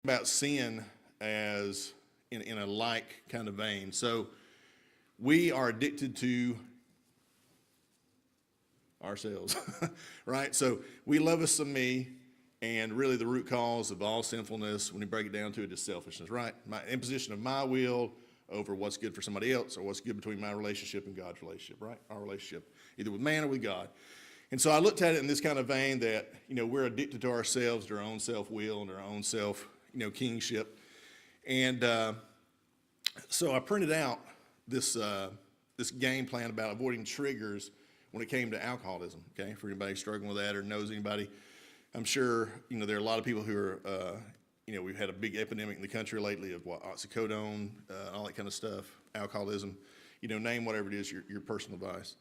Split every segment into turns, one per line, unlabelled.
about sin as in a like kind of vein. So we are addicted to ourselves, right? So we love us some me, and really the root cause of all sinfulness, when you break it down to it, is selfishness, right? My imposition of my will over what's good for somebody else, or what's good between my relationship and God's relationship, right? Our relationship, either with man or with God. And so I looked at it in this kind of vein that, we're addicted to ourselves, to our own self-will and our own self, kingship. And so I printed out this game plan about avoiding triggers when it came to alcoholism, okay? For anybody struggling with that or knows anybody, I'm sure, there are a lot of people who are, we've had a big epidemic in the country lately of oxycodone, all that kind of stuff, alcoholism, name whatever it is, your personal vice.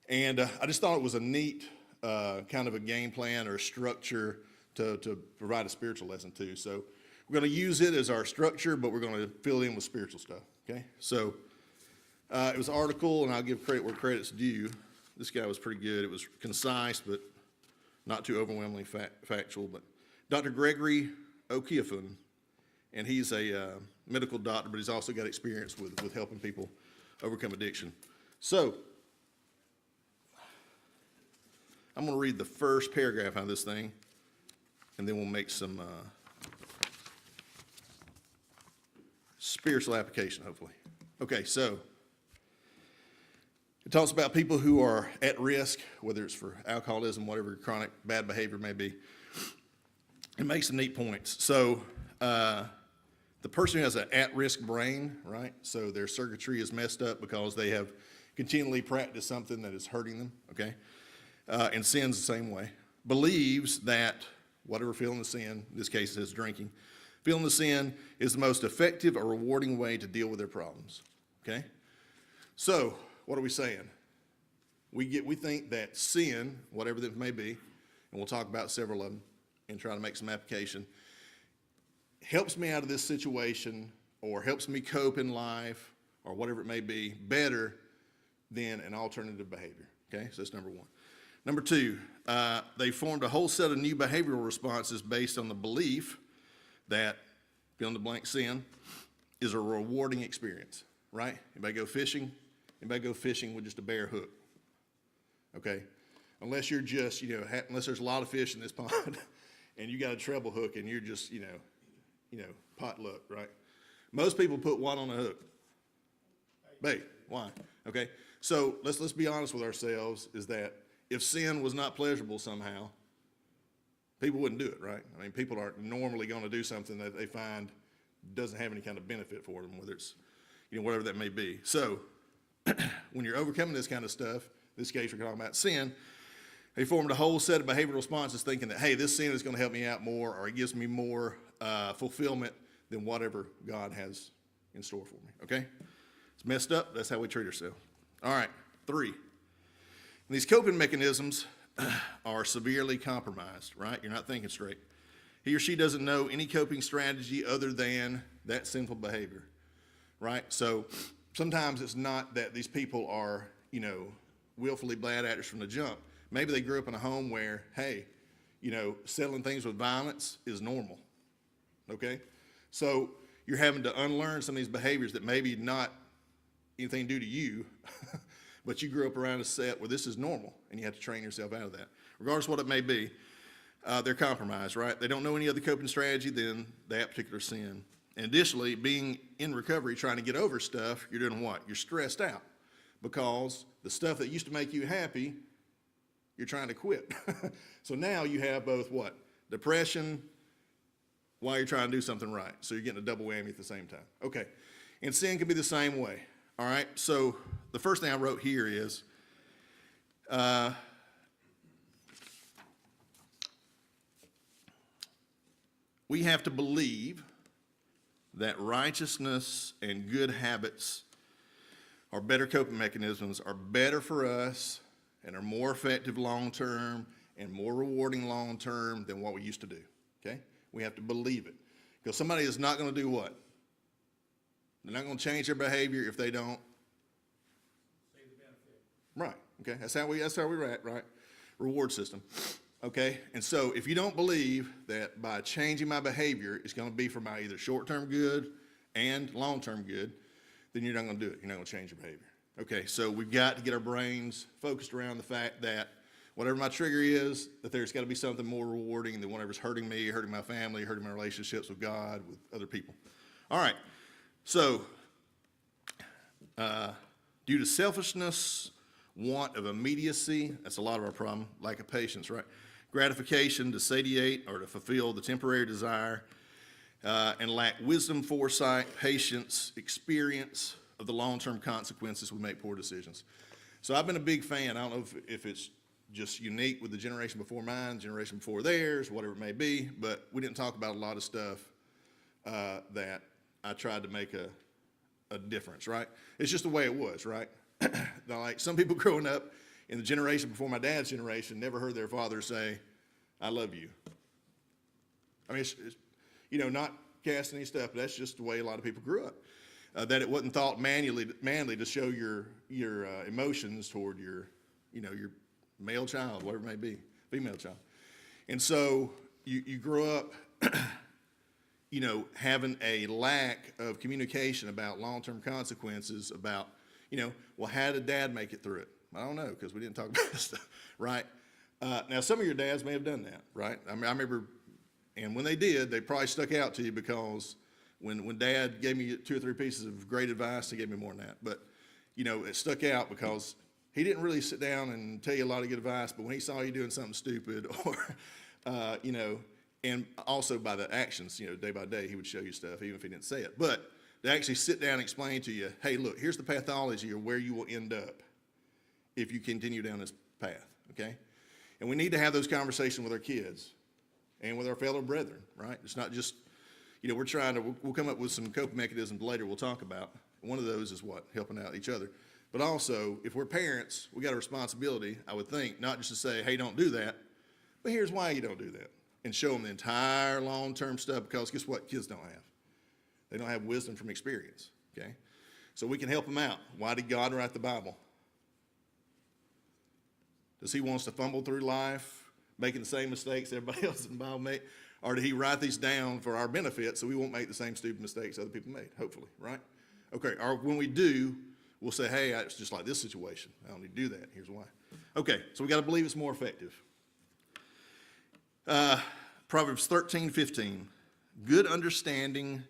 And I just thought it was a neat kind of a game plan or a structure to provide a spiritual lesson too. So we're going to use it as our structure, but we're going to fill it in with spiritual stuff, okay? So it was an article, and I'll give credit where credit's due. This guy was pretty good. It was concise, but not too overwhelmingly factual. But Dr. Gregory Okiafun, and he's a medical doctor, but he's also got experience with helping people overcome addiction. So I'm going to read the first paragraph out of this thing, and then we'll make some spiritual application, hopefully. Okay, so it talks about people who are at risk, whether it's for alcoholism, whatever chronic bad behavior may be. It makes some neat points. So the person who has an at-risk brain, right? So their circuitry is messed up because they have continually practiced something that is hurting them, okay? And sin's the same way. Believes that whatever feeling the sin, in this case it says drinking, feeling the sin is the most effective or rewarding way to deal with their problems, okay? So what are we saying? We think that sin, whatever that may be, and we'll talk about several of them and try to make some application, helps me out of this situation or helps me cope in life or whatever it may be better than an alternative behavior, okay? So that's number one. Number two, they formed a whole set of new behavioral responses based on the belief that fill in the blank sin is a rewarding experience, right? Anybody go fishing? Anybody go fishing with just a bare hook? Okay? Unless you're just, unless there's a lot of fish in this pond and you got a treble hook and you're just, pot luck, right? Most people put one on a hook. Bait. Why? Okay? So let's be honest with ourselves, is that if sin was not pleasurable somehow, people wouldn't do it, right? I mean, people aren't normally going to do something that they find doesn't have any kind of benefit for them, whether it's, whatever that may be. So when you're overcoming this kind of stuff, in this case we're talking about sin, they formed a whole set of behavioral responses thinking that, hey, this sin is going to help me out more, or it gives me more fulfillment than whatever God has in store for me, okay? It's messed up. That's how we treat ourselves. All right, 3. And these coping mechanisms are severely compromised, right? You're not thinking straight. He or she doesn't know any coping strategy other than that sinful behavior, right? So sometimes it's not that these people are, willfully bad actors from the jump. Maybe they grew up in a home where, hey, settling things with violence is normal, okay? So you're having to unlearn some of these behaviors that maybe not anything to do to you, but you grew up around a set where this is normal, and you have to train yourself out of that. Regardless of what it may be, they're compromised, right? They don't know any other coping strategy than that particular sin. And additionally, being in recovery, trying to get over stuff, you're doing what? You're stressed out because the stuff that used to make you happy, you're trying to quit. So now you have both what? Depression while you're trying to do something right. So you're getting a double whammy at the same time. Okay, and sin can be the same way. All right, so the first thing I wrote here is we have to believe that righteousness and good habits are better coping mechanisms, are better for us, and are more effective long-term and more rewarding long-term than what we used to do, okay? We have to believe it. Because somebody is not going to do what? They're not going to change their behavior if they don't.
See the benefit.
Right, okay, that's how we're at, right? Reward system. Okay? And so if you don't believe that by changing my behavior, it's going to be for my either short-term good and long-term good, then you're not going to do it. You're not going to change your behavior. Okay, so we've got to get our brains focused around the fact that whatever my trigger is, that there's got to be something more rewarding than whatever's hurting me, hurting my family, hurting my relationships with God, with other people. All right, so due to selfishness, want of immediacy, that's a lot of our problem, lack of patience, right? Gratification to satiate or to fulfill the temporary desire, and lack wisdom, foresight, patience, experience of the long-term consequences, we make poor decisions. So I've been a big fan. I don't know if it's just unique with the generation before mine, generation before theirs, whatever it may be, but we didn't talk about a lot of stuff that I tried to make a difference, right? It's just the way it was, right? Now, like some people growing up in the generation before my dad's generation never heard their father say, "I love you." I mean, it's not casting any stuff, but that's just the way a lot of people grew up. That it wasn't thought manly to show your emotions toward your male child, whatever it may be, female child. And so you grow up, having a lack of communication about long-term consequences, about, well, how did dad make it through it? I don't know, because we didn't talk about this stuff, right? Now, some of your dads may have done that, right? I mean, I remember, and when they did, they probably stuck out to you because when dad gave me 2 or 3 pieces of great advice, he gave me more than that. But, it stuck out because he didn't really sit down and tell you a lot of good advice, but when he saw you doing something stupid or, and also by the actions, day by day, he would show you stuff, even if he didn't say it. But to actually sit down and explain to you, hey, look, here's the pathology of where you will end up if you continue down this path, okay? And we need to have those conversations with our kids and with our fellow brethren, right? It's not just, we'll come up with some coping mechanisms later we'll talk about. One of those is what? Helping out each other. But also, if we're parents, we got a responsibility, I would think, not just to say, hey, don't do that, but here's why you don't do that. And show them the entire long-term stuff, because guess what? Kids don't have. They don't have wisdom from experience, okay? So we can help them out. Why did God write the Bible? Does he want us to fumble through life, making the same mistakes everybody else in the Bible made? Or did he write these down for our benefit so we won't make the same stupid mistakes other people made, hopefully, right? Okay, or when we do, we'll say, hey, it's just like this situation. I don't need to do that. Here's why. Okay, so we got to believe it's more effective. Proverbs 13:15. Good understanding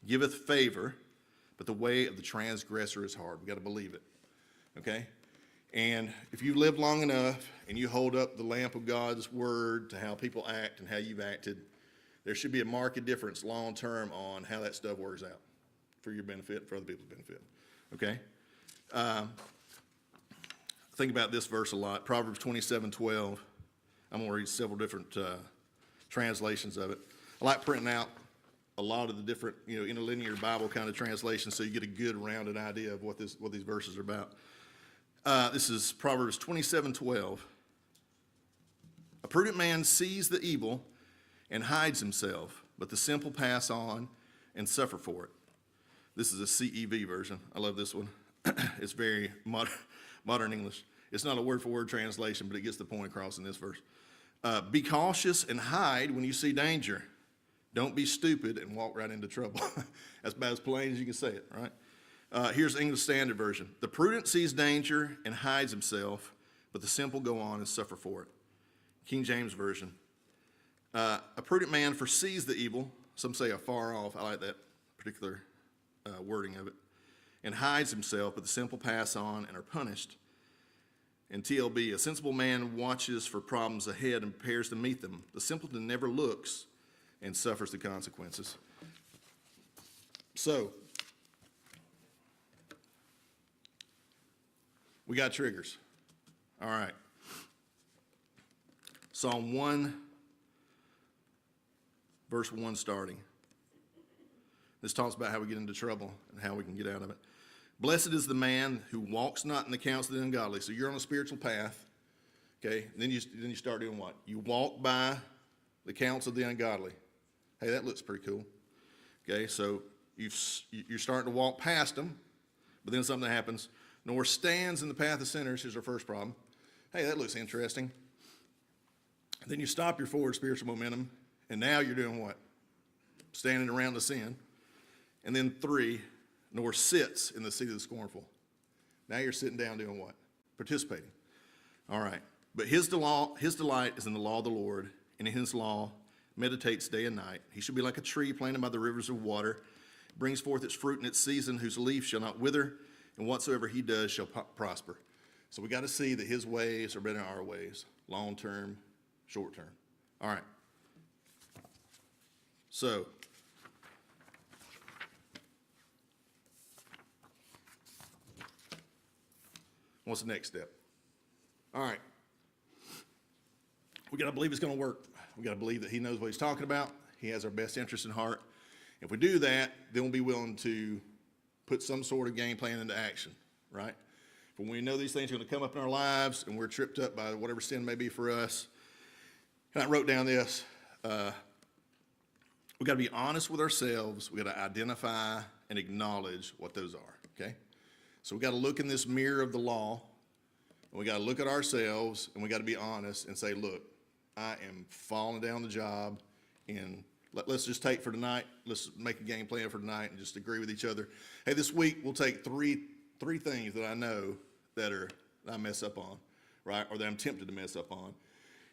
giveth favor, but the way of the transgressor is hard. We got to believe it. Okay? And if you've lived long enough and you hold up the lamp of God's word to how people act and how you've acted, there should be a marked difference long term on how that stuff works out for your benefit, for other people's benefit. Okay? Think about this verse a lot. Proverbs 27:12. I'm going to read several different translations of it. I like printing out a lot of the different, interlinear Bible kind of translations so you get a good rounded idea of what these verses are about. This is Proverbs 27:12. A prudent man sees the evil and hides himself, but the simple pass on and suffer for it. This is a CEV version. I love this one. It's very modern English. It's not a word-for-word translation, but it gets the point across in this verse. Be cautious and hide when you see danger. Don't be stupid and walk right into trouble. That's about as plain as you can say it, right? Here's the English Standard Version. The prudent sees danger and hides himself, but the simple go on and suffer for it. King James Version. A prudent man foresees the evil. Some say afar off. I like that particular wording of it. And hides himself, but the simple pass on and are punished. And TLB, a sensible man watches for problems ahead and prepares to meet them. The simpleton never looks and suffers the consequences. So, we got triggers. All right. Psalm 1, verse 1 starting. This talks about how we get into trouble and how we can get out of it. Blessed is the man who walks not in the counsel of the ungodly. So you're on a spiritual path, okay? And then you start doing what? You walk by the counsel of the ungodly. Hey, that looks pretty cool. Okay, so you're starting to walk past them, but then something happens. Nor stands in the path of sinners. Here's our first problem. Hey, that looks interesting. Then you stop your forward spiritual momentum, and now you're doing what? Standing around the sin. And then 3, nor sits in the seat of the scornful. Now you're sitting down doing what? Participating. All right. But his delight is in the law of the Lord, and in his law meditates day and night. He shall be like a tree planted by the rivers of water, brings forth its fruit in its season, whose leaf shall not wither, and whatsoever he does shall prosper. So we got to see that his ways are better than our ways, long term, short term. All right. So, what's the next step? All right. We got to believe it's going to work. We got to believe that he knows what he's talking about. He has our best interest in heart. If we do that, then we'll be willing to put some sort of game plan into action, right? When we know these things are going to come up in our lives and we're tripped up by whatever sin may be for us. And I wrote down this. We got to be honest with ourselves. We got to identify and acknowledge what those are, okay? So we got to look in this mirror of the law, and we got to look at ourselves, and we got to be honest and say, look, I am falling down the job, and let's just take for tonight. Let's make a game plan for tonight and just agree with each other. Hey, this week we'll take three things that I know that I mess up on, right, or that I'm tempted to mess up on, and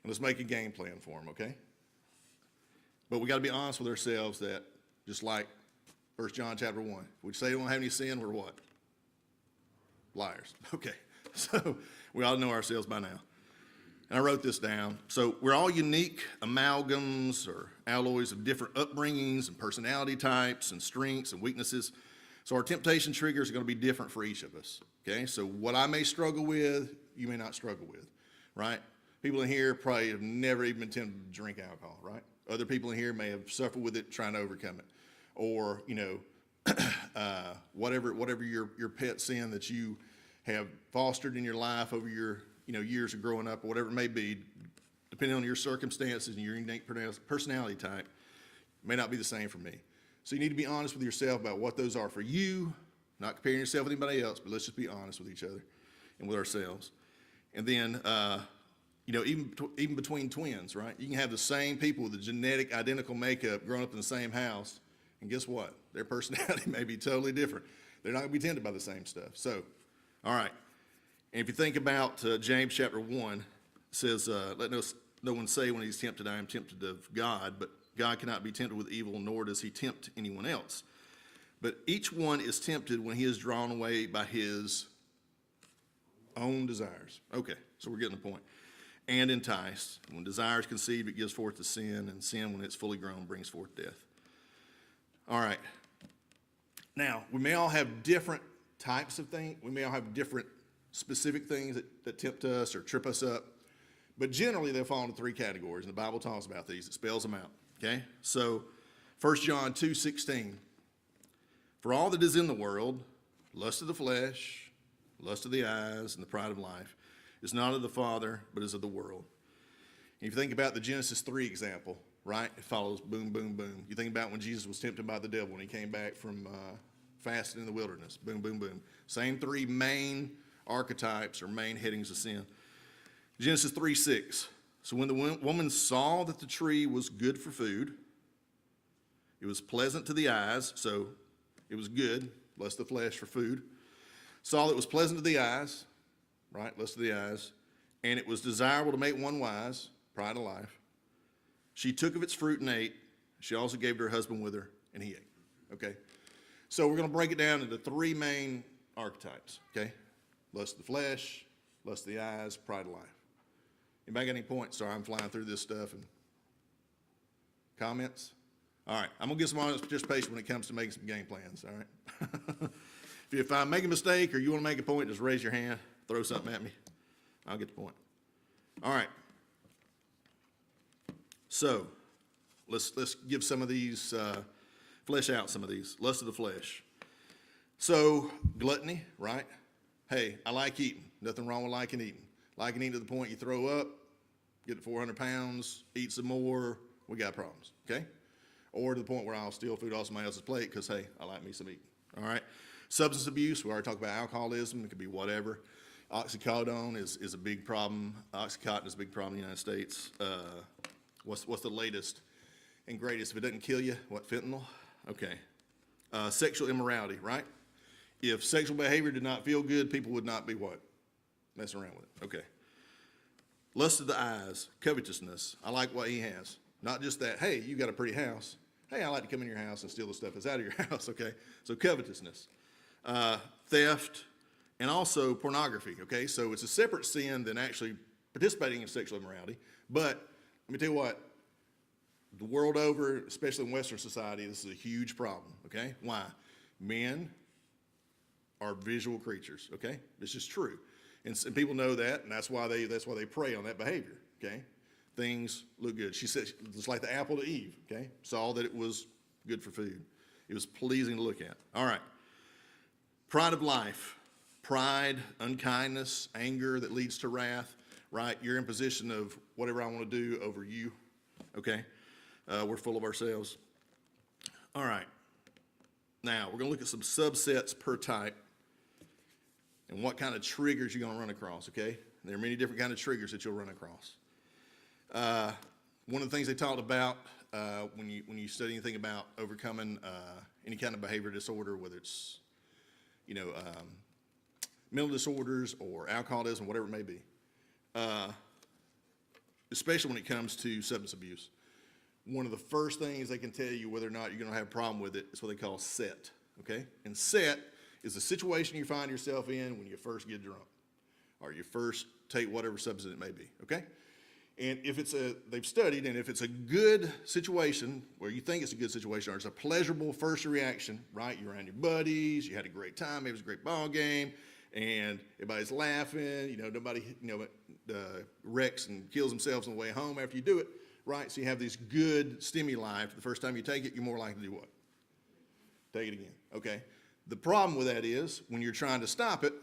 let's make a game plan for them, okay? But we got to be honest with ourselves that, just like 1 John chapter 1, if we say we don't have any sin, we're what? Liars. Okay, so we ought to know ourselves by now. And I wrote this down. So we're all unique amalgams or alloys of different upbringings and personality types and strengths and weaknesses. So our temptation triggers are going to be different for each of us, okay? So what I may struggle with, you may not struggle with, right? People in here probably have never even been tempted to drink alcohol, right? Other people in here may have suffered with it trying to overcome it. Or, whatever your pet sin that you have fostered in your life over your years of growing up, or whatever it may be, depending on your circumstances and your unique personality type, may not be the same for me. So you need to be honest with yourself about what those are for you, not comparing yourself with anybody else, but let's just be honest with each other and with ourselves. And then, even between twins, right? You can have the same people with the genetic identical makeup growing up in the same house, and guess what? Their personality may be totally different. They're not going to be tempted by the same stuff. So, all right. And if you think about James chapter 1, it says, let no one say when he's tempted, I am tempted of God, but God cannot be tempted with evil, nor does he tempt anyone else. But each one is tempted when he is drawn away by his own desires. Okay, so we're getting the point. And enticed. When desire is conceived, it gives forth to sin, and sin, when it's fully grown, brings forth death. All right. Now, we may all have different types of things. We may all have different specific things that tempt us or trip us up. But generally, they fall into 3 categories, and the Bible talks about these. It spells them out, okay? So 1 John 2:16, for all that is in the world, lust of the flesh, lust of the eyes, and the pride of life, is not of the Father, but is of the world. And if you think about the Genesis 3 example, right? It follows boom, boom, boom. You think about when Jesus was tempted by the devil when he came back from fasting in the wilderness. Boom, boom, boom. Same 3 main archetypes or main headings of sin. Genesis 3:6. So when the woman saw that the tree was good for food, it was pleasant to the eyes, so it was good, lust of the flesh for food. Saw that it was pleasant to the eyes, right, lust of the eyes, and it was desirable to make one wise, pride of life. She took of its fruit and ate. She also gave to her husband with her, and he ate. Okay? So we're going to break it down into 3 main archetypes, okay? Lust of the flesh, lust of the eyes, pride of life. Anybody got any points? Sorry, I'm flying through this stuff. And comments? All right, I'm going to get some honest participation when it comes to making some game plans, all right? If I make a mistake or you want to make a point, just raise your hand, throw something at me. I'll get the point. All right. So let's give some of these, flesh out some of these. Lust of the flesh. So gluttony, right? Hey, I like eating. Nothing wrong with liking eating. Liking eating to the point you throw up, get to 400 pounds, eat some more, we got problems, okay? Or to the point where I'll steal food off somebody else's plate because, hey, I like me some eating, all right? Substance abuse, we already talked about alcoholism. It could be whatever. Oxycodone is a big problem. Oxycontin is a big problem in the United States. What's the latest and greatest? If it doesn't kill you, what, fentanyl? Okay. Sexual immorality, right? If sexual behavior did not feel good, people would not be what? Messing around with it. Okay. Lust of the eyes, covetousness. I like what he has. Not just that, hey, you got a pretty house. Hey, I like to come in your house and steal the stuff that's out of your house, okay? So covetousness, theft, and also pornography, okay? So it's a separate sin than actually participating in sexual immorality. But let me tell you what, the world over, especially in Western society, this is a huge problem, okay? Why? Men are visual creatures, okay? It's just true. And people know that, and that's why they prey on that behavior, okay? Things look good. She said, it's like the apple to Eve, okay? Saw that it was good for food. It was pleasing to look at. All right. Pride of life. Pride, unkindness, anger that leads to wrath, right? You're in position of whatever I want to do over you, okay? We're full of ourselves. All right. Now, we're going to look at some subsets per type and what kind of triggers you're going to run across, okay? There are many different kind of triggers that you'll run across. One of the things they talked about when you study anything about overcoming any kind of behavior disorder, whether it's, mental disorders or alcoholism, whatever it may be, especially when it comes to substance abuse. One of the first things they can tell you whether or not you're going to have a problem with it is what they call set, okay? And set is the situation you find yourself in when you first get drunk or you first take whatever substance it may be, okay? And if they've studied, and if it's a good situation, where you think it's a good situation, or it's a pleasurable first reaction, right? You're around your buddies, you had a great time, maybe it was a great ball game, and everybody's laughing, nobody, wrecks and kills themselves on the way home after you do it, right? So you have these good stimuli. The first time you take it, you're more likely to do what? Take it again, okay? The problem with that is, when you're trying to stop it,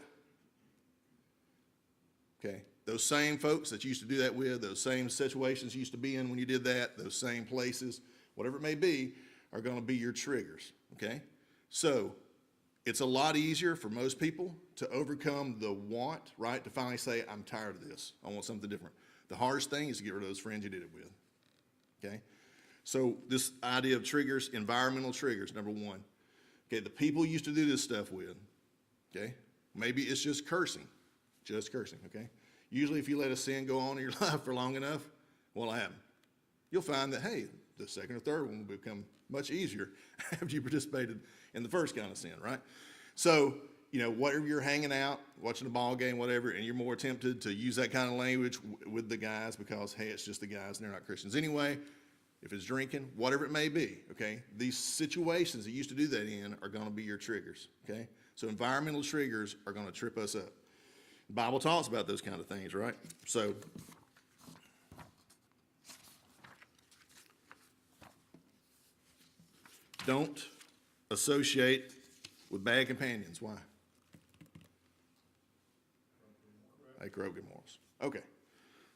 okay, those same folks that you used to do that with, those same situations you used to be in when you did that, those same places, whatever it may be, are going to be your triggers, okay? So it's a lot easier for most people to overcome the want, right, to finally say, I'm tired of this. I want something different. The hardest thing is to get rid of those friends you did it with, okay? So this idea of triggers, environmental triggers, number one. Okay, the people you used to do this stuff with, okay? Maybe it's just cursing, okay? Usually if you let a sin go on in your life for long enough, what'll happen? You'll find that, hey, the second or third one will become much easier after you participated in the first kind of sin, right? So, whatever you're hanging out, watching a ball game, whatever, and you're more tempted to use that kind of language with the guys because, hey, it's just the guys and they're not Christians anyway. If it's drinking, whatever it may be, okay? These situations that you used to do that in are going to be your triggers, okay? So environmental triggers are going to trip us up. The Bible talks about those kind of things, right? So don't associate with bad companions. Why? They corrupt good morals. Okay.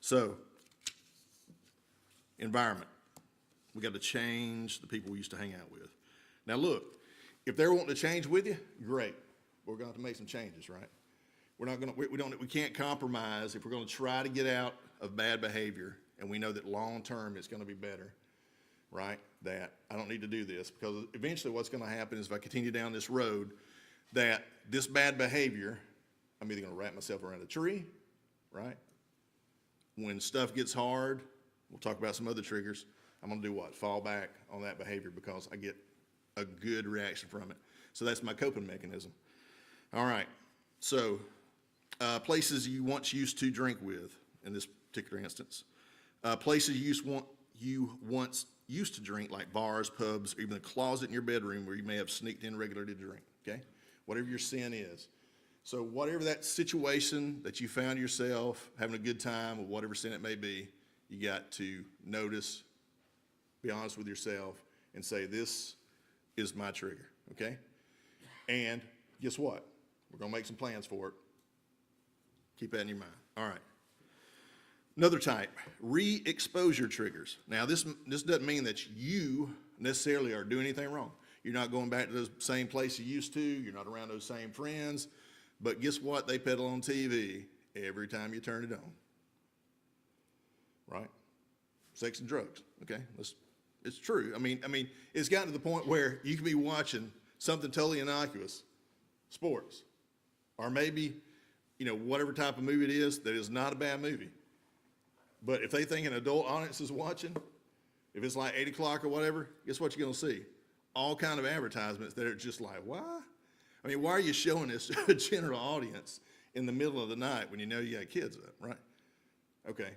So environment. We got to change the people we used to hang out with. Now look, if they're wanting to change with you, great. We're going to have to make some changes, right? We're not going to, we can't compromise if we're going to try to get out of bad behavior and we know that long term it's going to be better, right? That I don't need to do this because eventually what's going to happen is if I continue down this road, that this bad behavior, I'm either going to wrap myself around a tree, right? When stuff gets hard, we'll talk about some other triggers. I'm going to do what? Fall back on that behavior because I get a good reaction from it. So that's my coping mechanism. All right. So places you once used to drink with, in this particular instance. Places you once used to drink, like bars, pubs, or even a closet in your bedroom where you may have sneaked in regularly to drink, okay? Whatever your sin is. So whatever that situation that you found yourself having a good time, or whatever sin it may be, you got to notice, be honest with yourself, and say, this is my trigger, okay? And guess what? We're going to make some plans for it. Keep that in your mind. All right. Another type, re-exposure triggers. Now, this doesn't mean that you necessarily are doing anything wrong. You're not going back to the same place you used to. You're not around those same friends. But guess what? They peddle on TV every time you turn it on. Right? Sex and drugs. Okay? It's true. I mean, it's gotten to the point where you can be watching something totally innocuous, sports, or maybe, whatever type of movie it is that is not a bad movie. But if they think an adult audience is watching, if it's like 8 o'clock or whatever, guess what you're going to see? All kind of advertisements that are just like, why? I mean, why are you showing this to a general audience in the middle of the night when you know you got kids up, right? Okay.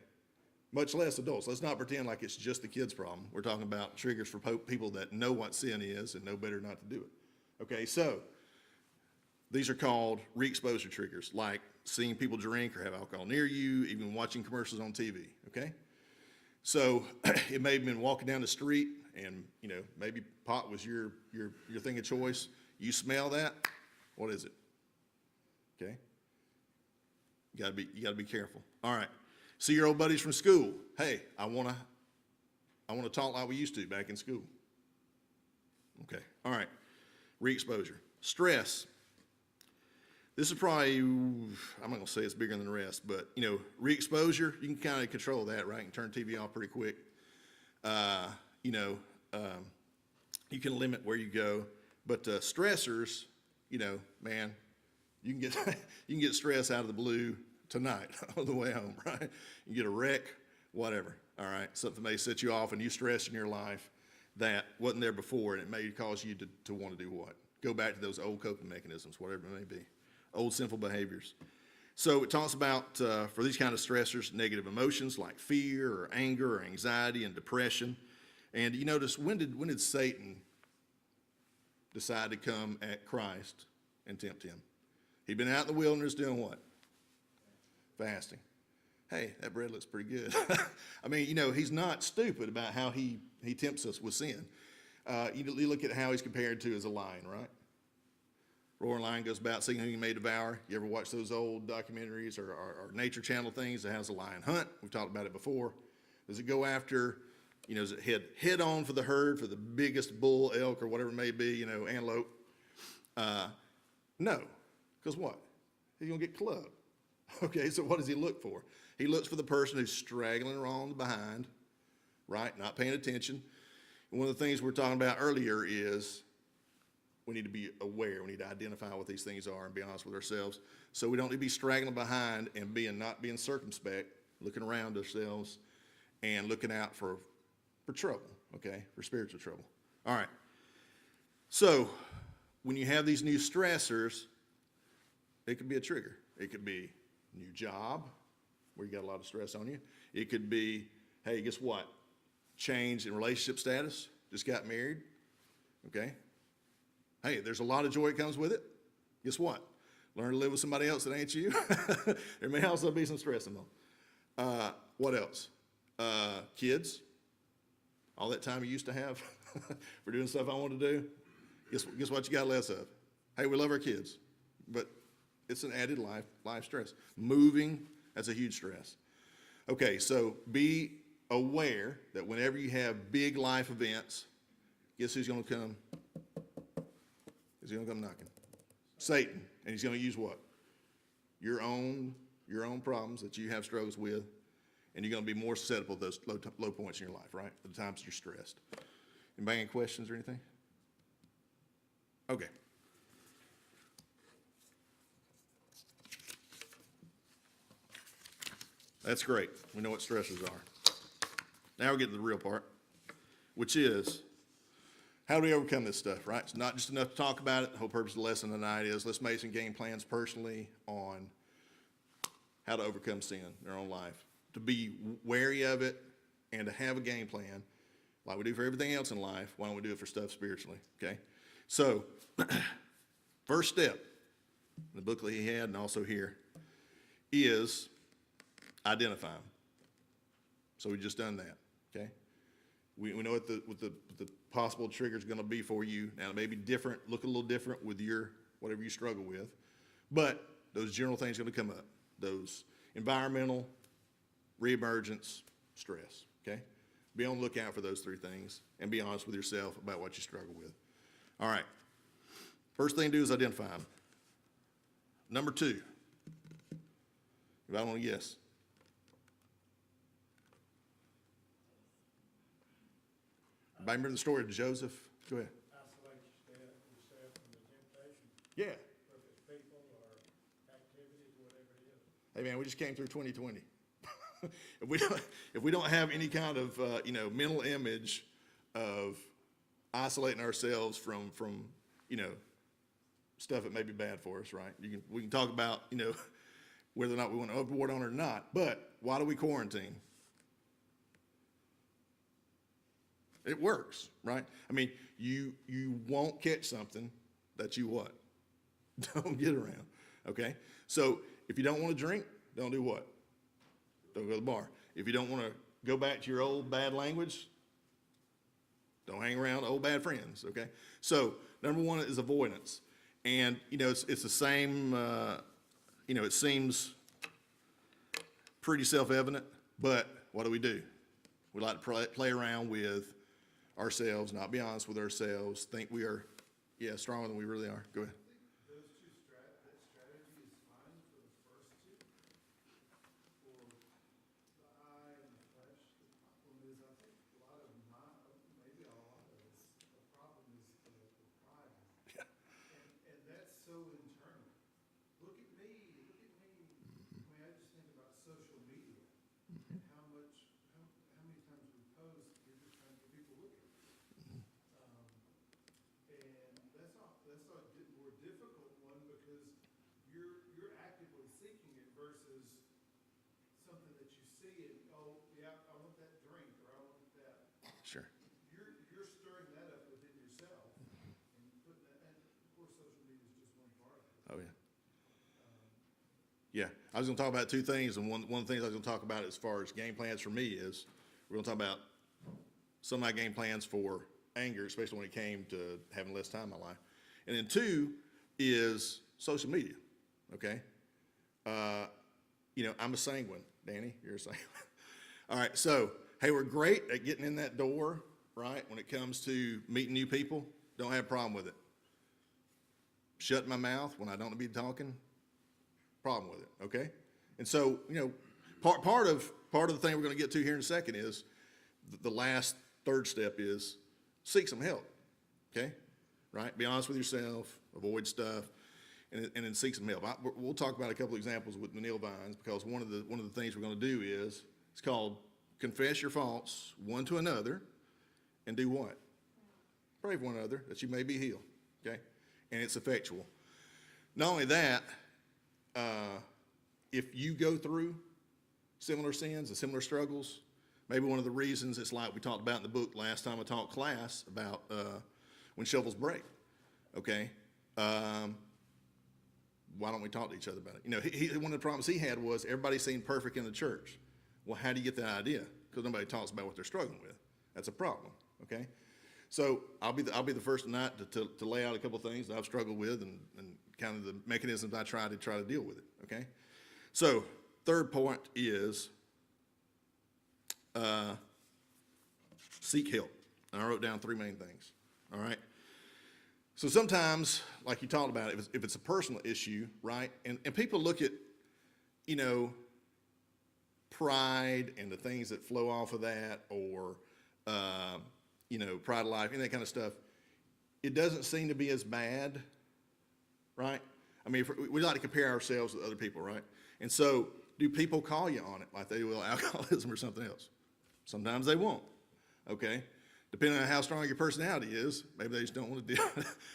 Much less adults. Let's not pretend like it's just the kids' problem. We're talking about triggers for people that know what sin is and know better not to do it. Okay, so these are called re-exposure triggers, like seeing people drink or have alcohol near you, even watching commercials on TV, okay? So it may have been walking down the street and, maybe pot was your thing of choice. You smell that, what is it? Okay? You gotta be careful. All right. See your old buddies from school. Hey, I wanna talk like we used to back in school. Okay. All right. Re-exposure. Stress. This is probably, I'm not gonna say it's bigger than the rest, but re-exposure, you can kind of control that, right? You can turn TV off pretty quick. You can limit where you go, but stressors, man, you can get you can get stress out of the blue tonight on the way home, right? You get a wreck, whatever. All right, something may set you off, and you stress in your life that wasn't there before, and it may cause you to want to do what? Go back to those old coping mechanisms, whatever it may be, old sinful behaviors. So it talks about, for these kind of stressors, negative emotions like fear or anger or anxiety and depression. And you notice, when did Satan decide to come at Christ and tempt him? He'd been out in the wilderness doing what? Fasting. Hey, that bread looks pretty good. I mean, he's not stupid about how he tempts us with sin. You look at how he's compared to as a lion, right? Roaring lion goes about seeking whom he may devour. You ever watch those old documentaries or Nature Channel things that has a lion hunt? We've talked about it before. Does it go after, does it head on for the herd, for the biggest bull, elk, or whatever it may be, antelope? No, because what? He's going to get clubbed. Okay, so what does he look for? He looks for the person who's straggling around behind, right, not paying attention. And one of the things we're talking about earlier is we need to be aware. We need to identify what these things are and be honest with ourselves. So we don't need to be straggling behind and not being circumspect, looking around ourselves and looking out for trouble, okay, for spiritual trouble. All right. So when you have these new stressors, it could be a trigger. It could be new job, where you got a lot of stress on you. It could be, hey, guess what? Change in relationship status, just got married, okay? Hey, there's a lot of joy that comes with it. Guess what? Learn to live with somebody else that ain't you. There may also be some stress involved. What else? Kids, all that time you used to have for doing stuff I want to do, guess what you got less of? Hey, we love our kids, but it's an added life stress. Moving, that's a huge stress. Okay, so be aware that whenever you have big life events, guess who's going to come? He's going to come knocking. Satan. And he's going to use what? Your own problems that you have struggles with, and you're going to be more susceptible to those low points in your life, right? At the times you're stressed. Anybody any questions or anything? Okay. That's great. We know what stressors are. Now we get to the real part, which is, how do we overcome this stuff, right? It's not just enough to talk about it. The whole purpose of the lesson tonight is let's make some game plans personally on how to overcome sin in our own life, to be wary of it and to have a game plan like we do for everything else in life. Why don't we do it for stuff spiritually, okay? So, first step, in the booklet he had and also here, is identify them. So we've just done that, okay? We know what the possible trigger is going to be for you. Now, it may be different, look a little different with your, whatever you struggle with, but those general things are going to come up. Those environmental, reemergence, stress, okay? Be on the lookout for those three things and be honest with yourself about what you struggle with. All right. First thing to do is identify them. Number two. If I want to guess. Anybody remember the story of Joseph? Go ahead.
Isolate yourself from the temptation,
Yeah.
whether it's people or activities, whatever it is.
Hey, man, we just came through 2020. If we don't have any kind of, mental image of isolating ourselves from, stuff that may be bad for us, right? We can talk about, whether or not we want to overboard on it or not, but why do we quarantine? It works, right? I mean, you won't catch something that you what? Don't get around, okay? So if you don't want to drink, don't do what? Don't go to the bar. If you don't want to go back to your old bad language, don't hang around old bad friends, okay? So number one is avoidance. And, it's the same, it seems pretty self-evident, but what do? We like to play around with ourselves, not be honest with ourselves, think we are, stronger than we really are. Go ahead.
Those two that strategy is fine for the first two. For the eye and the flesh, the problem is, I think a lot of maybe a lot of it's, the problem is the pride.
Yeah.
And that's so internal. Look at me. I mean, I just think about social media and how many times we post, you're just trying to get people looking. And that's not a more difficult one because you're actively seeking it versus something that you see and, oh, yeah, I want that drink or I want that.
Sure.
You're stirring that up within yourself and putting that, and of course, social media is just one part of it.
Oh, yeah. Yeah, I was going to talk about two things, and one of the things I was going to talk about as far as game plans for me is, we're going to talk about some of my game plans for anger, especially when it came to having less time in my life. And then two is social media, okay? I'm a sanguine. Danny, you're a sanguine. All right, so, hey, we're great at getting in that door, right? When it comes to meeting new people, don't have a problem with it. Shut my mouth when I don't be talking, problem with it, okay? And so, part of the thing we're going to get to here in a second is the last third step is seek some help, okay? Right? Be honest with yourself, avoid stuff, and then seek some help. We'll talk about a couple examples with Manil Vines because one of the things we're going to do is it's called confess your faults one to another, and do what? Pray for one another that you may be healed, okay? And it's effectual. Not only that, if you go through similar sins and similar struggles, maybe one of the reasons it's like we talked about in the book last time I taught class about when shovels break, okay? Why don't we talk to each other about it? One of the problems he had was everybody seemed perfect in the church. Well, how do you get that idea? Because nobody talks about what they're struggling with. That's a problem, okay? So I'll be the first tonight to lay out a couple of things that I've struggled with and kind of the mechanisms I try to deal with it, okay? So third point is seek help. And I wrote down three main things, all right? So sometimes, like you talked about, if it's a personal issue, right? And people look at, pride and the things that flow off of that or, pride of life and that kind of stuff. It doesn't seem to be as bad, right? I mean, we like to compare ourselves with other people, right? And so do people call you on it like they will alcoholism or something else? Sometimes they won't, okay? Depending on how strong your personality is, maybe they just don't want to deal.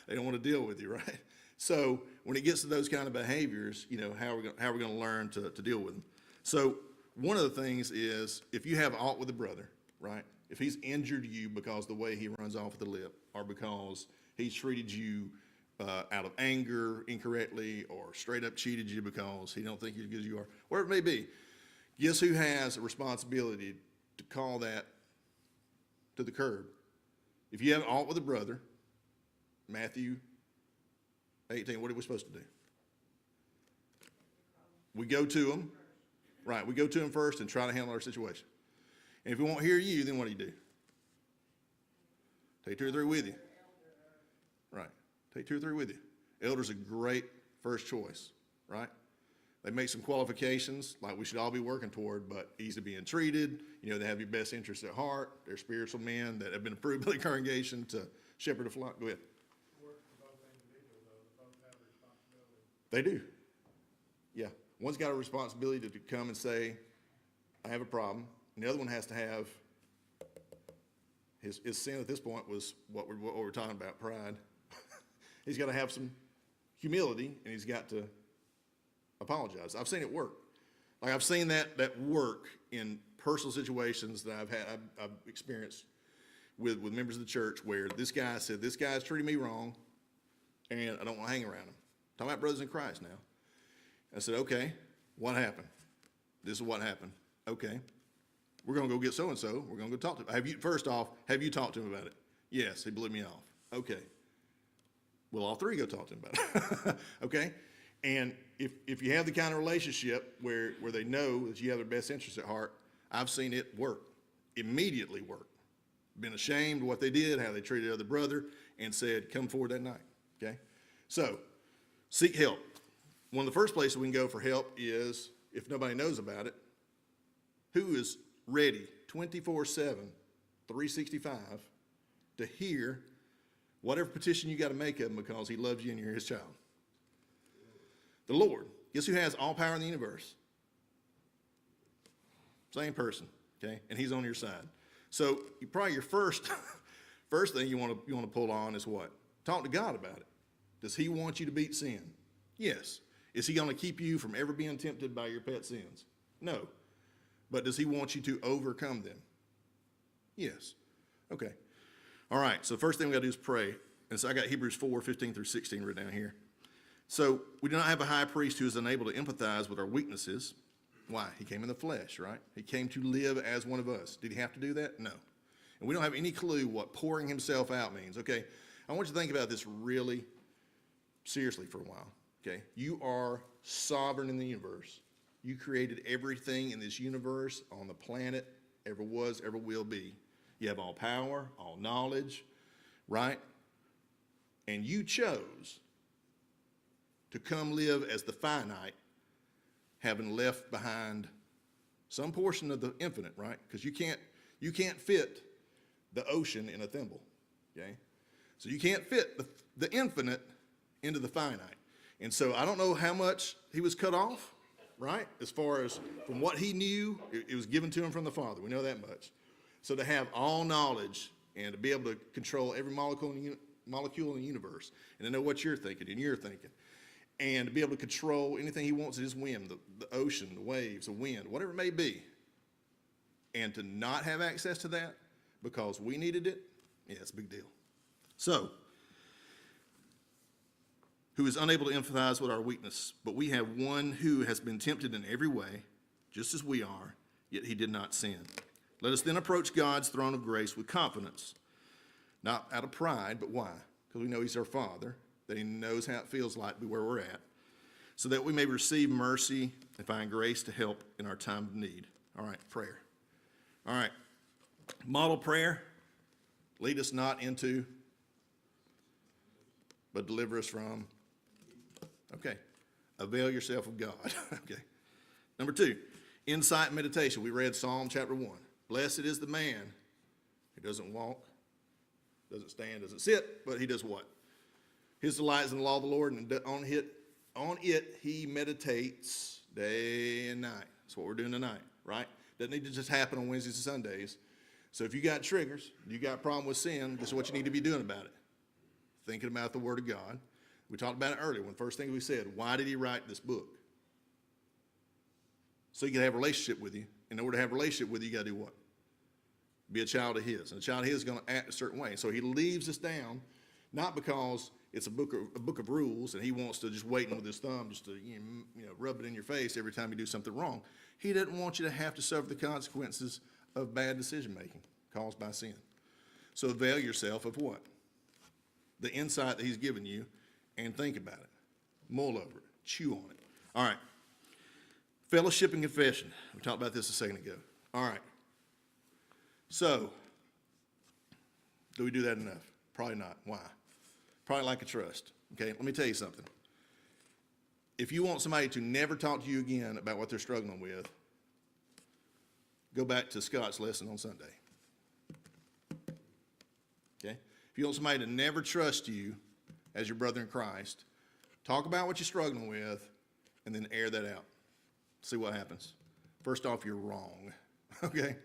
They don't want to deal with you, right? So when it gets to those kind of behaviors, how are we going to learn to deal with them? So one of the things is if you have aught with a brother, right? If he's injured you because the way he runs off with the lip, or because he's treated you out of anger incorrectly, or straight up cheated you because he don't think you're as good as you are, whatever it may be, guess who has a responsibility to call that to the curb? If you have aught with a brother, Matthew 18, what are we supposed to do? We go to him, right? We go to him first and try to handle our situation. And if he won't hear you, then what do? Take 2 or 3 with you. Right. Take 2 or 3 with you. Elder's a great first choice. right? They make some qualifications, like we should all be working toward, but easy being treated, they have your best interests at heart, they're spiritual men that have been approved by the congregation to shepherd a flock. Go ahead.
Work for both individuals, though, both have responsibility.
They do. Yeah. One's got a responsibility to come and say, I have a problem. And the other one has to have, his sin at this point was what we're talking about, pride. He's got to have some humility, and he's got to apologize. I've seen it work. Like, I've seen that work in personal situations that I've experienced with members of the church, where this guy said, this guy's treating me wrong, and I don't want to hang around him. Talking about brothers in Christ now. I said, okay, what happened? This is what happened. Okay, we're going to go get so-and-so. We're going to go talk to him. First off, have you talked to him about it? Yes, he blew me off. Okay. Well, all three go talk to him about it. Okay? And if you have the kind of relationship where they know that you have their best interests at heart, I've seen it work, immediately work. Been ashamed of what they did, how they treated other brother, and said, come forward that night. Okay? So, seek help. One of the first places we can go for help is, if nobody knows about it, who is ready 24/7, 365 to hear whatever petition you got to make of him because he loves you and you're his child? The Lord. Guess who has all power in the universe? Same person, okay? And he's on your side. So probably your first thing you want to pull on is what? Talk to God about it. Does he want you to beat sin? Yes. Is he going to keep you from ever being tempted by your pet sins? No. But does he want you to overcome them? Yes. Okay. All right. So the first thing we got to do is pray. And so I got Hebrews 4:15-16 written down here. So we do not have a high priest who is unable to empathize with our weaknesses. Why? He came in the flesh, right? He came to live as one of us. Did he have to do that? No. And we don't have any clue what pouring himself out means. Okay. I want you to think about this really seriously for a while. Okay. You are sovereign in the universe. You created everything in this universe, on the planet, ever was, ever will be. You have all power, all knowledge, right? And you chose to come live as the finite, having left behind some portion of the infinite, right? Because you can't fit the ocean in a thimble, okay? So you can't fit the infinite into the finite. And so I don't know how much he was cut off, right? As far as from what he knew, it was given to him from the Father. We know that much. So to have all knowledge and to be able to control every molecule in the universe, and to know what you're thinking and you're thinking, and to be able to control anything he wants at his whim, the ocean, the waves, the wind, whatever it may be, and to not have access to that because we needed it, yeah, it's a big deal. So, who is unable to empathize with our weakness, but we have one who has been tempted in every way, just as we are, yet he did not sin. Let us then approach God's throne of grace with confidence, not out of pride, but why? Because we know he's our Father, that he knows how it feels like to be where we're at, so that we may receive mercy and find grace to help in our time of need. All right, prayer. All right, model prayer, lead us not into, but deliver us from. Okay, avail yourself of God. Okay. Number 2, insight and meditation. We read Psalm chapter 1. Blessed is the man who doesn't walk, doesn't stand, doesn't sit, but he does what? His delight is in the law of the Lord, and on it he meditates day and night. That's what we're doing tonight, right? Doesn't need to just happen on Wednesdays and Sundays. So if you got triggers, you got a problem with sin, this is what you need to be doing about it. Thinking about the Word of God. We talked about it earlier. When first thing we said, why did he write this book? So he can have a relationship with you. In order to have a relationship with you, you got to do what? Be a child of his. And a child of his is going to act a certain way. So he leaves us down, not because it's a book of rules and he wants to just wait with his thumb just to rub it in your face every time you do something wrong. He doesn't want you to have to suffer the consequences of bad decision making caused by sin. So avail yourself of what? The insight that he's given you, and think about it. Mull over it. Chew on it. All right. Fellowship and confession. We talked about this a second ago. All right. So, do we do that enough? Probably not. Why? Probably lack of trust. Okay, let me tell you something. if you want somebody to never talk to you again about what they're struggling with, go back to Scott's lesson on Sunday. Okay? If you want somebody to never trust you as your brother in Christ, talk about what you're struggling with and then air that out. See what happens. First off, you're wrong. Okay?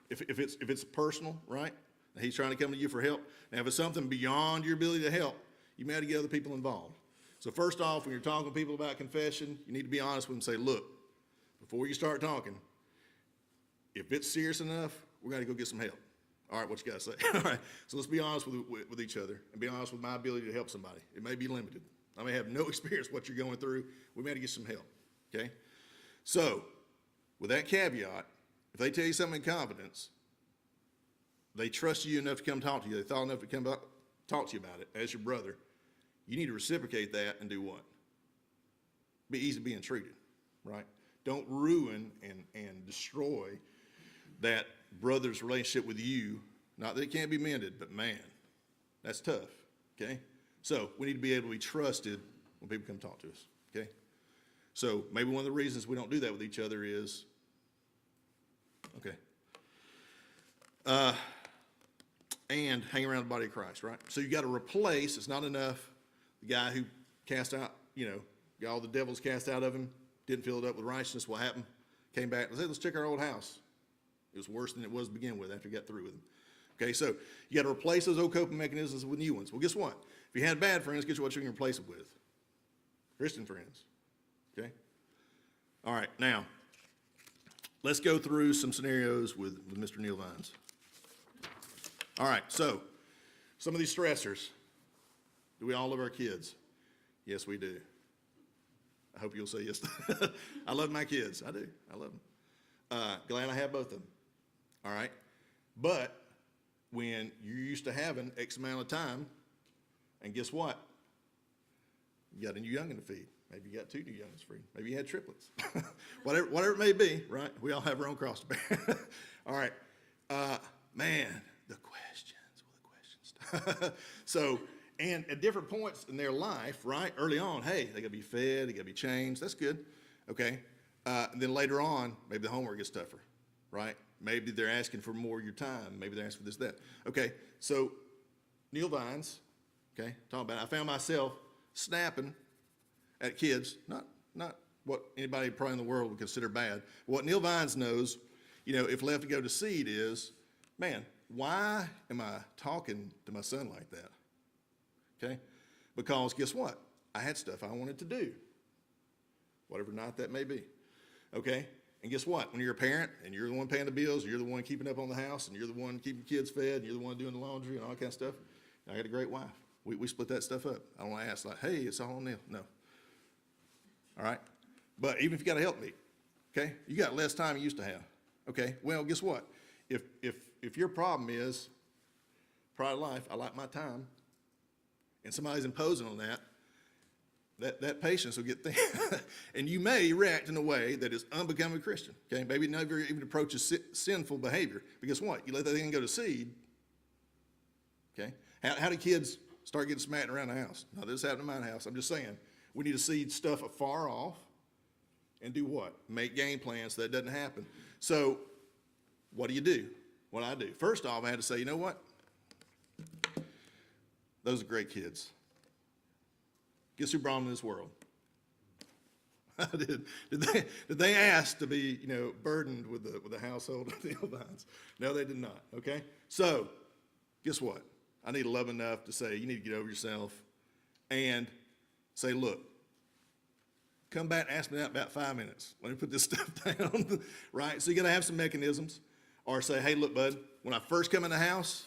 If it's personal, right? And he's trying to come to you for help. Now, if it's something beyond your ability to help, you may have to get other people involved. So first off, when you're talking to people about confession, you need to be honest with them and say, look, before you start talking, if it's serious enough, we're going to go get some help. All right, what you got to say? All right, so let's be honest with each other and be honest with my ability to help somebody. It may be limited. I may have no experience what you're going through. We may have to get some help, okay? So with that caveat, if they tell you something in confidence, they trust you enough to come talk to you, they thought enough to come talk to you about it as your brother, you need to reciprocate that and do what? Be easy being treated, right? Don't ruin and destroy that brother's relationship with you. Not that it can't be mended, but man, that's tough, okay? So we need to be able to be trusted when people come talk to us, okay? So maybe one of the reasons we don't do that with each other is, okay, and hang around the body of Christ, right? So you got to replace, it's not enough, the guy who cast out, got all the devils cast out of him, didn't fill it up with righteousness. What happened? Came back and said, let's check our old house. It was worse than it was to begin with after you got through with him. Okay, so you got to replace those old coping mechanisms with new ones. Well, guess what? If you had bad friends, guess what you can replace it with? Christian friends. Okay? All right, now, let's go through some scenarios with Mr. Neil Vines. All right, so some of these stressors. Do we all love our kids? Yes, we do. I hope you'll say yes. I love my kids. I do. I love them. Glad I have both of them. All right? But when you're used to having X amount of time, and guess what? You got a new youngin to feed. Maybe you got 2 new youngins to feed. Maybe you had triplets. whatever it may be, right? We all have our own cross to bear. All right. Man, the questions. So, and at different points in their life, right, early on, hey, they got to be fed, they got to be changed. That's good, okay? And then later on, maybe the homework gets tougher, right? Maybe they're asking for more of your time. Maybe they're asking for this, that. Okay, so Neil Vines, okay, talking about it. I found myself snapping at kids, not what anybody probably in the world would consider bad. What Neil Vines knows, if left to go to seed is, man, why am I talking to my son like that? Okay? Because guess what? I had stuff I wanted to do. Whatever night that may be. Okay? And guess what? When you're a parent and you're the one paying the bills, or you're the one keeping up on the house, and you're the one keeping kids fed, and you're the one doing the laundry and all that kind of stuff, I got a great wife. We split that stuff up. I don't want to ask like, hey, it's all on Neil. No. All right? But even if you got to help me, okay? You got less time you used to have. Okay? Well, guess what? If your problem is pride of life, I like my time, and somebody's imposing on that patience will get thin. And you may react in a way that is unbecoming Christian, okay? Maybe never even approaches sinful behavior. But guess what? You let that thing go to seed, okay? How do kids start getting smacked around the house? Now, this happened in my house. I'm just saying, we need to seed stuff afar off and do what? Make game plans so that doesn't happen. So what do? What I do? First off, I had to say, you know what? Those are great kids. Guess who brought them to this world? Did they ask to be, burdened with the household of the Vines? No, they did not. Okay. So, guess what? I need to love enough to say you need to get over yourself, and say, look, come back and ask me that in about 5 minutes. Let me put this stuff down. Right. So you got to have some mechanisms, or say, hey, look, bud, when I first come in the house,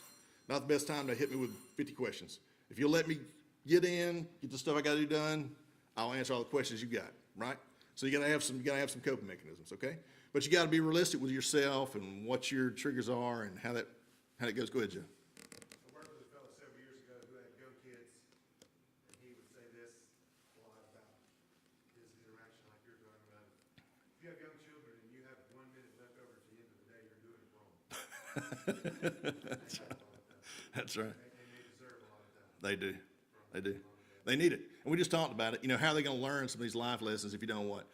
not the best time to hit me with 50 questions. If you'll let me get the stuff I got to do done, I'll answer all the questions you got, right? So you got to have some coping mechanisms, okay? But you got to be realistic with yourself and what your triggers are and how that goes. Go ahead, Joe.
I worked with a fellow several years ago who had young kids, and he would say this a lot about his interaction like you're talking about. If you have young children and you have 1 minute left over at the end of the day, you're doing it wrong.
That's right.
And they deserve a lot of time.
They do. They need it. And we just talked about it. You know, how are they going to learn some of these life lessons if you don't what?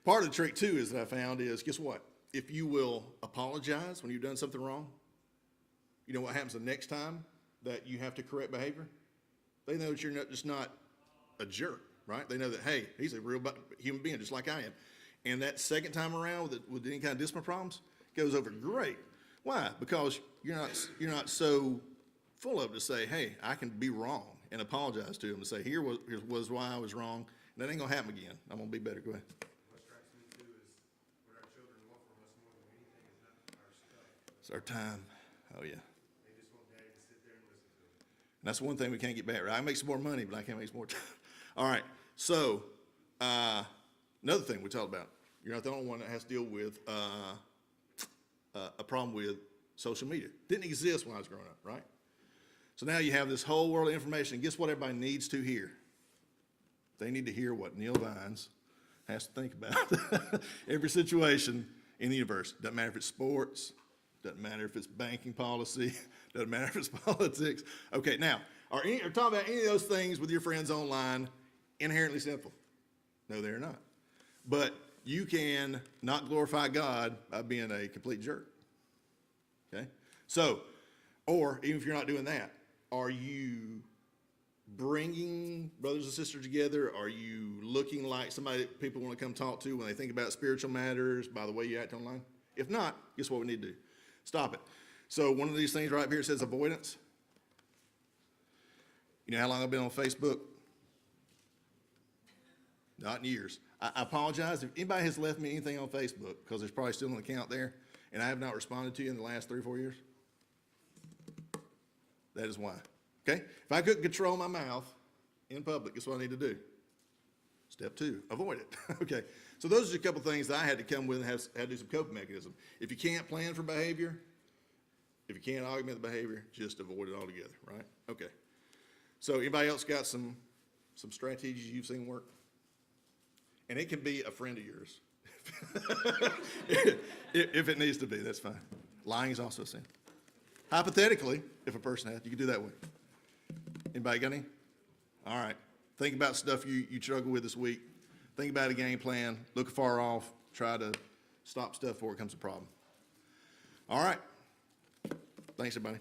Part of the trick too is that I found is, guess what? If you will apologize when you've done something wrong, you know what happens the next time that you have to correct behavior? They know that you're just not a jerk, right? They know that, hey, he's a real human being just like I am. And that second time around with any kind of discipline problems goes over great. Why? Because you're not so full of it to say, hey, I can be wrong, and apologize to them and say, here was why I was wrong, and that ain't gonna happen again. I'm gonna be better. Go ahead.
What strikes me too is what our children want from us more than anything is not our stuff.
It's our time. Oh yeah.
They just want daddy to sit there and listen to them.
And that's one thing we can't get back right. I can make some more money, but I can't make some more time. All right. So, another thing we talked about, you're not the only one that has to deal with a problem with social media. Didn't exist when I was growing up, right? So now you have this whole world of information. And guess what everybody needs to hear? They need to hear what Neil Vines has to think about. Every situation in the universe. Doesn't matter if it's sports. Doesn't matter if it's banking policy. Doesn't matter if it's politics. Okay, now, are talking about any of those things with your friends online inherently sinful? No, they're not. But you can not glorify God by being a complete jerk. Okay? So, or even if you're not doing that, are you bringing brothers and sisters together? Are you looking like somebody that people want to come talk to when they think about spiritual matters by the way you act online? If not, guess what we need to do? Stop it. So one of these things right here says avoidance. You know how long I've been on Facebook? Not in years. I apologize if anybody has left me anything on Facebook, because there's probably still an account there, and I have not responded to you in the last 3 or 4 years. That is why. Okay? If I couldn't control my mouth in public, guess what I need to do? Step 2, avoid it. Okay? So those are a couple things that I had to come with and had to do some coping mechanism. If you can't plan for behavior, if you can't augment the behavior, just avoid it altogether, right? Okay. So anybody else got some strategies you've seen work? And it can be a friend of yours. If it needs to be, that's fine. Lying is also a sin. Hypothetically, if a person has, you can do that way. Anybody got any? All right. Think about stuff you struggle with this week. Think about a game plan. Look far off. Try to stop stuff before it becomes a problem. All right. Thanks, everybody.